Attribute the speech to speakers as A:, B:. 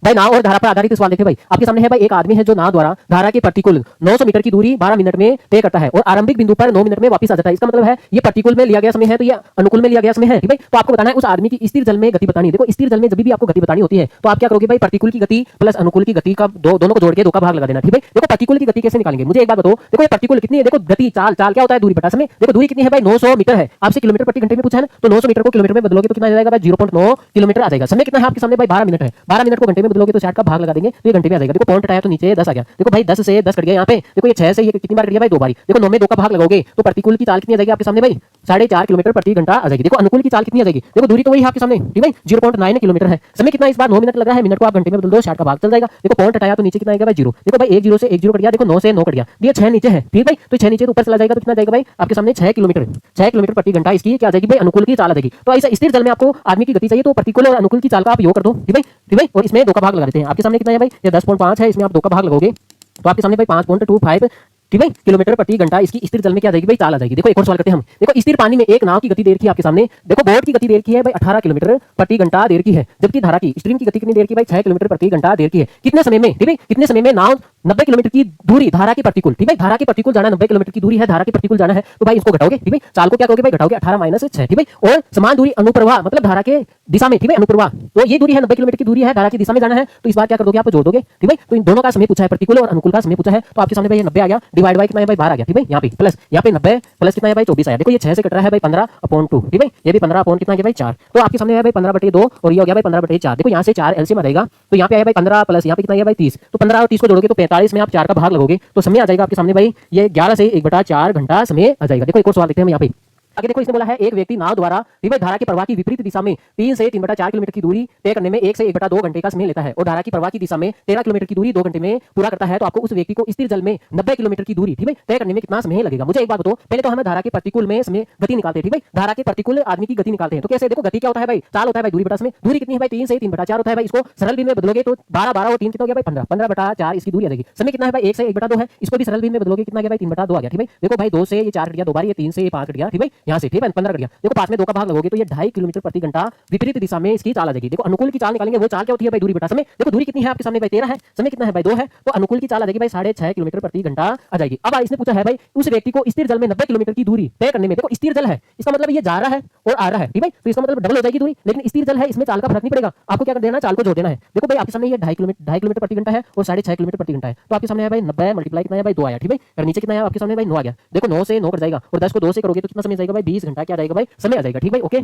A: भाई नाव और धारा पर आधारित सवाल देखिए भाई, आपके सामने है भाई एक आदमी है जो नाव द्वारा धारा के प्रतिकूल 900 मीटर की दूरी 12 मिनट में तय करता है और आरंभिक बिंदु पर 9 मिनट में वापस आ जाता है। इसका मतलब है ये प्रतिकूल में लिया गया समय है तो ये अनुकूल में लिया गया समय है। ठीक है, तो आपको बताना है उस आदमी की स्थिर जल में गति बतानी है। देखो स्थिर जल में जब भी आपको गति बतानी होती है तो आप क्या करोगे भाई, प्रतिकूल की गति प्लस अनुकूल की गति का दोनों को जोड़ के 2 का भाग लगा देना। ठीक है, देखो प्रतिकूल की गति कैसे निकालेंगे, मुझे एक बात बताओ। देखो ये प्रतिकूल कितनी है, देखो गति चाल चाल क्या होता है, दूरी बटा समय। देखो दूरी कितनी है भाई, 900 मीटर है। आपसे किलोमीटर प्रति घंटे में पूछा है ना, तो 900 मीटर को किलोमीटर में बदलोगे तो कितना आ जाएगा भाई, 0.9 किलोमीटर आ जाएगा। समय कितना है आपके सामने भाई, 12 मिनट है। 12 मिनट को घंटे में बदलोगे तो 60 का भाग लगा देंगे तो ये घंटे में आ जाएगा। देखो पॉइंट हटाया तो नीचे 10 आ गया। देखो भाई 10 से 10 कट गया यहाँ पे। देखो ये 6 से ये कितनी बार कट गया भाई, 2 बार। देखो 9 में 2 का भाग लगाओगे तो प्रतिकूल की चाल कितनी आ जाएगी आपके सामने भाई, 4.5 किलोमीटर प्रति घंटा आ जाएगी। देखो अनुकूल की चाल कितनी आ जाएगी, देखो दूरी तो वही है आपके सामने। ठीक है, 0.9 किलोमीटर है। समय कितना इस बार 9 मिनट लग रहा है, मिनट को आप घंटे में बदल दो, 60 का भाग चल जाएगा। देखो पॉइंट हटाया तो नीचे कितना आएगा भाई, 0। देखो भाई 1 0 से 1 0 कट गया। देखो 9 से 9 कट गया, ये 6 नीचे है। ठीक भाई, तो 6 नीचे तो ऊपर चला जाएगा तो कितना जाएगा भाई आपके सामने 6 किलोमीटर। 6 किलोमीटर प्रति घंटा इसकी क्या आ जाएगी भाई, अनुकूल की चाल आ जाएगी। तो ऐसा स्थिर जल में आपको आदमी की गति चाहिए तो प्रतिकूल और अनुकूल की चाल का आप योग कर दो। ठीक है, और इसमें 2 का भाग लगा देते हैं। आपके सामने कितना है भाई, ये 10.5 है, इसमें आप 2 का भाग लगोगे तो आपके सामने भाई 5.25 ठीक है किलोमीटर प्रति घंटा इसकी स्थिर जल में क्या आ जाएगी भाई, चाल आ जाएगी। देखो एक और सवाल करते हैं हम। देखो स्थिर पानी में एक नाव की गति देर की आपके सामने, देखो बोट की गति देर की है भाई 18 किलोमीटर प्रति घंटा देर की है, जबकि धारा की स्ट्रीम की गति कितनी देर की भाई, 6 किलोमीटर प्रति घंटा देर की है। कितने समय में, ठीक है कितने समय में नाव 90 किलोमीटर की दूरी धारा के प्रतिकूल, ठीक है धारा के प्रतिकूल जाना 90 किलोमीटर की दूरी है, धारा के प्रतिकूल जाना है तो भाई इसको घटाओगे। ठीक है, चाल को क्या करोगे भाई, घटाओगे 18 माइनस 6। ठीक है, और समान दूरी अनुप्रवाह मतलब धारा के दिशा में, ठीक है अनुप्रवाह तो ये दूरी है 90 किलोमीटर की दूरी है, धारा की दिशा में जाना है तो इस बार क्या कर दोगे आप, जोड़ दोगे। ठीक है, तो इन दोनों का समय पूछा है, प्रतिकूल और अनुकूल का समय पूछा है तो आपके सामने भाई ये 90 आ गया, डिवाइड बाय कितना है भाई 12 आ गया। ठीक है, यहाँ पे प्लस यहाँ पे 90 प्लस कितना है भाई 24 आया। देखो ये 6 से कट रहा है भाई 15/2। ठीक है, ये भी 15 कितना है भाई 4, तो आपके सामने है भाई 15/2 और ये हो गया भाई 15/4। देखो यहाँ से 4 एलसीएम आ जाएगा तो यहाँ पे आया भाई 15 प्लस यहाँ पे कितना है भाई 30, तो 15 और 30 को जोड़ोगे तो 45 में आप 4 का भाग लगोगे तो समय आ जाएगा आपके सामने भाई ये 11 से 1/4 घंटा समय आ जाएगा। देखो एक और सवाल देखते हैं हम यहाँ पे। आगे देखो इसने बोला है एक व्यक्ति नाव द्वारा धारा की प्रवाह की विपरीत दिशा में 3 से 3/4 किलोमीटर की दूरी तय करने में 1 से 1/2 घंटे का समय लेता है और धारा की प्रवाह की दिशा में 13 किलोमीटर की दूरी 2 घंटे में पूरा करता है, तो आपको उस व्यक्ति को स्थिर जल में 90 किलोमीटर की दूरी ठीक है तय करने में कितना समय लगेगा। मुझे एक बात बताओ, पहले तो हमें धारा के प्रतिकूल में समय गति निकालते हैं। ठीक है, धारा के प्रतिकूल आदमी की गति निकालते हैं तो कैसे, देखो गति क्या होता है भाई, चाल होता है भाई दूरी बटा समय। दूरी कितनी है भाई 3 से 3/4 होता है भाई, इसको सरल दिन में बदलोगे तो 12 और 3 कितना हो गया भाई 15/4 इसकी दूरी आ जाएगी। समय कितना है भाई 1 से 1/2 है, इसको भी सरल दिन में बदलोगे कितना गया भाई 3/2 आ गया। ठीक है, देखो भाई 2 से ये 4 कट गया, 2 बार ये 3 से ये 5 कट गया। ठीक है, यहाँ से ठीक है 15 कट गया। देखो 5 में 2 का भाग लगोगे तो ये 2.5 किलोमीटर प्रति घंटा विपरीत दिशा में इसकी चाल आ जाएगी। देखो अनुकूल की चाल निकालेंगे, वो चाल क्या होती है भाई दूरी बटा समय। देखो दूरी कितनी है आपके सामने भाई 13 है, समय कितना है भाई 2 है, तो अनुकूल की चाल आ जाएगी भाई 6.5 किलोमीटर प्रति घंटा आ जाएगी। अब इसने पूछा है भाई उस व्यक्ति को स्थिर जल में 90 किलोमीटर की दूरी तय करने में, देखो स्थिर जल है इसका मतलब ये जा रहा है और आ रहा है। ठीक है, तो इसका मतलब डबल हो जाएगी दूरी, लेकिन स्थिर जल है इसमें चाल का फर्क नहीं पड़ेगा, आपको क्या कर देना चाल को जोड़ देना है। देखो भाई आपके सामने ये 2.5 किलोमीटर प्रति घंटा है और 6.5 किलोमीटर प्रति घंटा है, तो आपके सामने है भाई 90 मल्टीप्लाई कितना है भाई 2 आया। ठीक है, और नीचे कितना है आपके सामने भाई 9 आ गया। देखो 9 से 9 कट जाएगा और 10 को 2 से करोगे तो कितना समय जाएगा भाई 20 घंटा क्या जाएगा भाई समय आ जाएगा। ठीक है, ओके।